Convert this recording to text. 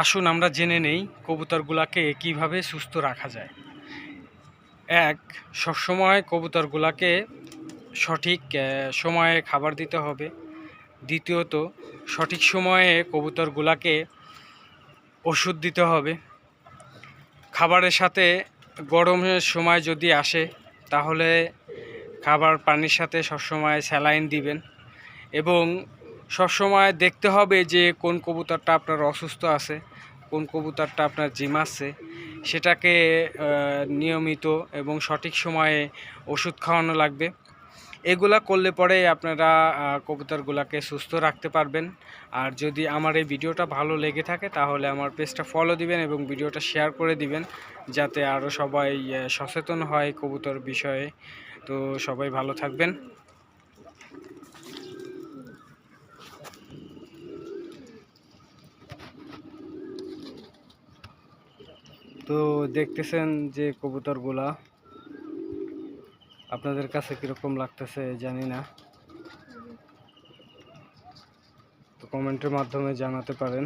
আসুন আমরা জেনে নেই কবুতরগুলাকে কিভাবে সুস্থ রাখা যায়। সবসময় কবুতরগুলাকে সঠিক সময়ে খাবার দিতে হবে। দ্বিতীয়ত, সঠিক সময়ে কবুতরগুলাকে ওষুধ দিতে হবে। খাবারের সাথে গরমের সময় যদি আসে তাহলে খাবার পানির সাথে সবসময় স্যালাইন দিবেন এবং সবসময় দেখতে হবে যে কোন কবুতরটা আপনার অসুস্থ আছে, কোন কবুতরটা আপনার ঝিমাচ্ছে, সেটাকে নিয়মিত এবং সঠিক সময়ে ওষুধ খাওয়ানো লাগবে। এগুলা করলে পরে আপনারা কবুতরগুলাকে সুস্থ রাখতে পারবেন। আর যদি আমার এই ভিডিওটা ভালো লেগে থাকে তাহলে আমার পেজটা ফলো দিবেন এবং ভিডিওটা শেয়ার করে দিবেন, যাতে আরও সবাই সচেতন হয় কবুতর বিষয়ে। তো সবাই ভালো থাকবেন। তো দেখতেছেন যে কবুতরগুলা আপনাদের কাছে কীরকম লাগতেছে জানি না, তো কমেন্টের মাধ্যমে জানাতে পারেন।